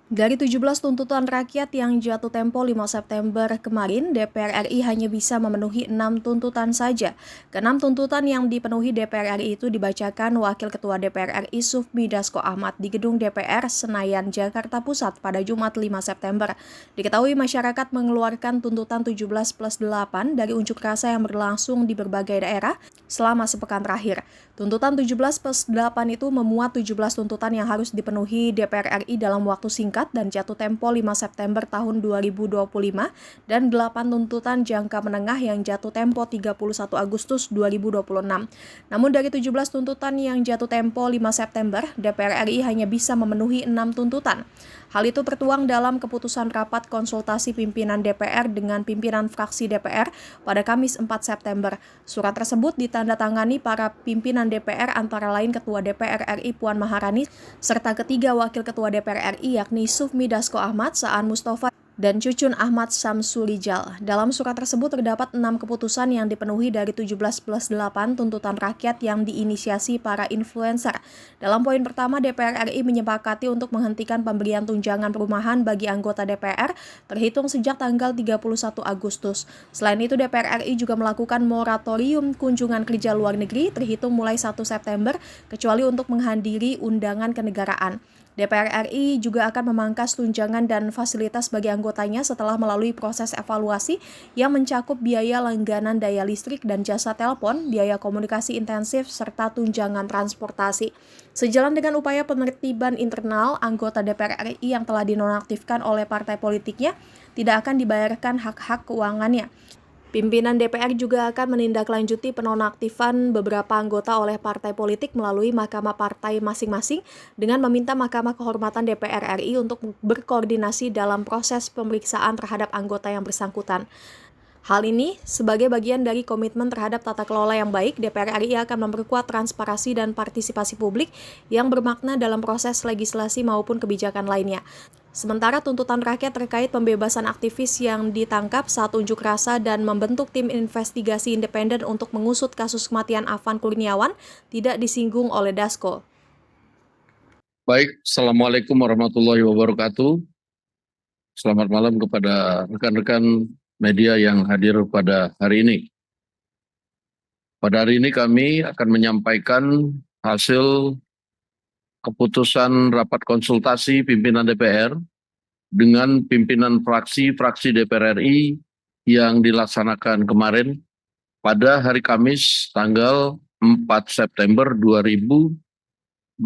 Dari 17 tuntutan rakyat yang jatuh tempo 5 September kemarin, DPR RI hanya bisa memenuhi 6 tuntutan saja. Keenam tuntutan yang dipenuhi DPR RI itu dibacakan Wakil Ketua DPR RI Sufmi Dasko Ahmad di Gedung DPR Senayan, Jakarta Pusat pada Jumat 5 September. Diketahui masyarakat mengeluarkan tuntutan 17+8 dari unjuk rasa yang berlangsung di berbagai daerah selama sepekan terakhir. Tuntutan 17+8 itu memuat 17 tuntutan yang harus dipenuhi DPR RI dalam waktu singkat dan jatuh tempo 5 September tahun 2025 dan 8 tuntutan jangka menengah yang jatuh tempo 31 Agustus 2026. Namun dari 17 tuntutan yang jatuh tempo 5 September, DPR RI hanya bisa memenuhi 6 tuntutan. Hal itu tertuang dalam keputusan rapat konsultasi pimpinan DPR dengan pimpinan fraksi DPR pada Kamis 4 September. Surat tersebut ditandatangani para pimpinan DPR antara lain Ketua DPR RI Puan Maharani serta ketiga Wakil Ketua DPR RI yakni Sufmi Dasko Ahmad, Saan Mustafa, dan Cucun Ahmad Samsulijal. Dalam surat tersebut terdapat 6 keputusan yang dipenuhi dari 17+8 tuntutan rakyat yang diinisiasi para influencer. Dalam poin pertama, DPR RI menyepakati untuk menghentikan pemberian tunjangan perumahan bagi anggota DPR terhitung sejak tanggal 31 Agustus. Selain itu, DPR RI juga melakukan moratorium kunjungan kerja luar negeri terhitung mulai 1 September, kecuali untuk menghadiri undangan kenegaraan. DPR RI juga akan memangkas tunjangan dan fasilitas bagi anggotanya setelah melalui proses evaluasi yang mencakup biaya langganan daya listrik dan jasa telepon, biaya komunikasi intensif, serta tunjangan transportasi. Sejalan dengan upaya penertiban internal, anggota DPR RI yang telah dinonaktifkan oleh partai politiknya tidak akan dibayarkan hak-hak keuangannya. Pimpinan DPR juga akan menindaklanjuti penonaktifan beberapa anggota oleh partai politik melalui mahkamah partai masing-masing dengan meminta Mahkamah Kehormatan DPR RI untuk berkoordinasi dalam proses pemeriksaan terhadap anggota yang bersangkutan. Hal ini sebagai bagian dari komitmen terhadap tata kelola yang baik, DPR RI akan memperkuat transparansi dan partisipasi publik yang bermakna dalam proses legislasi maupun kebijakan lainnya. Sementara tuntutan rakyat terkait pembebasan aktivis yang ditangkap saat unjuk rasa dan membentuk tim investigasi independen untuk mengusut kasus kematian Afan Kurniawan tidak disinggung oleh Dasko. Baik, Assalamualaikum warahmatullahi wabarakatuh. Selamat malam kepada rekan-rekan media yang hadir pada hari ini. Pada hari ini kami akan menyampaikan hasil keputusan rapat konsultasi pimpinan DPR dengan pimpinan fraksi-fraksi DPR RI yang dilaksanakan kemarin pada hari Kamis tanggal 4 September 2025.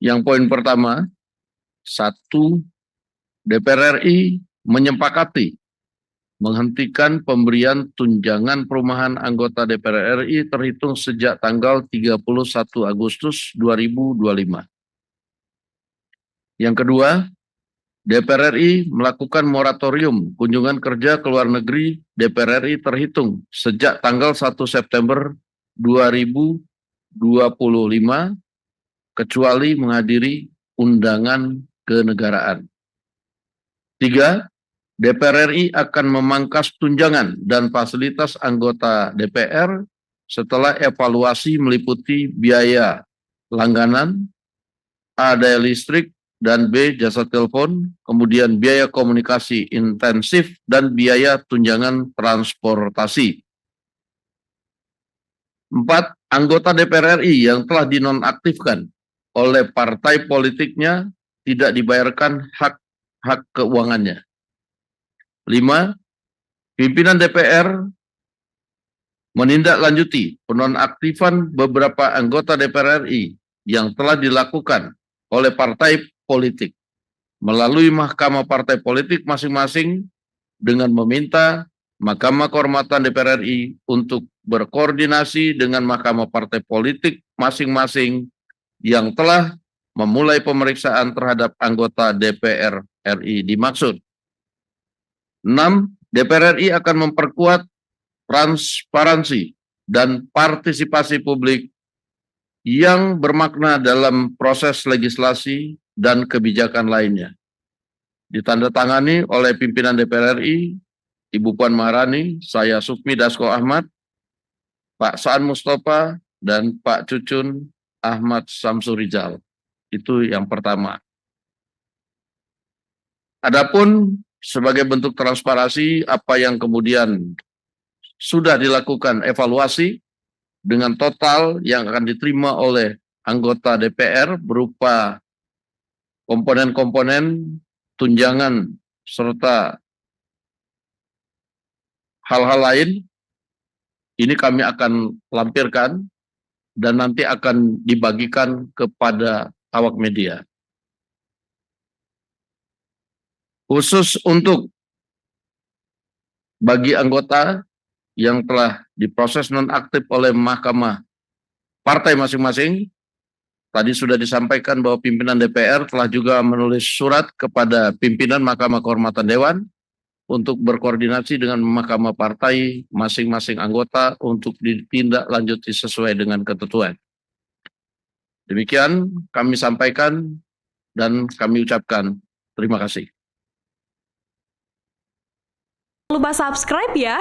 Yang poin pertama, 1. DPR RI menyepakati menghentikan pemberian tunjangan perumahan anggota DPR RI terhitung sejak tanggal 31 Agustus 2025. Yang kedua, DPR RI melakukan moratorium kunjungan kerja ke luar negeri DPR RI terhitung sejak tanggal 1 September 2025 kecuali menghadiri undangan kenegaraan. 3. DPR RI akan memangkas tunjangan dan fasilitas anggota DPR setelah evaluasi meliputi biaya langganan, A. daya listrik, dan B. jasa telepon, kemudian biaya komunikasi intensif, dan biaya tunjangan transportasi. 4. Anggota DPR RI yang telah dinonaktifkan oleh partai politiknya tidak dibayarkan hak keuangannya. 5. Pimpinan DPR menindaklanjuti penonaktifan beberapa anggota DPR RI yang telah dilakukan oleh partai politik melalui mahkamah partai politik masing-masing dengan meminta Mahkamah Kehormatan DPR RI untuk berkoordinasi dengan mahkamah partai politik masing-masing yang telah memulai pemeriksaan terhadap anggota DPR RI dimaksud. 6. DPR RI akan memperkuat transparansi dan partisipasi publik yang bermakna dalam proses legislasi dan kebijakan lainnya. Ditandatangani oleh pimpinan DPR RI, Ibu Puan Maharani, saya Sufmi Dasko Ahmad, Pak Saan Mustafa, dan Pak Cucun Ahmad Samsurijal. Itu yang pertama. Adapun sebagai bentuk transparansi apa yang kemudian sudah dilakukan evaluasi dengan total yang akan diterima oleh anggota DPR berupa komponen-komponen, tunjangan, serta hal-hal lain, ini kami akan lampirkan dan nanti akan dibagikan kepada awak media. Khusus untuk bagi anggota yang telah diproses nonaktif oleh Mahkamah Partai masing-masing, tadi sudah disampaikan bahwa pimpinan DPR telah juga menulis surat kepada pimpinan Mahkamah Kehormatan Dewan untuk berkoordinasi dengan Mahkamah Partai masing-masing anggota untuk ditindaklanjuti sesuai dengan ketentuan. Demikian kami sampaikan dan kami ucapkan terima kasih. Jangan lupa subscribe ya.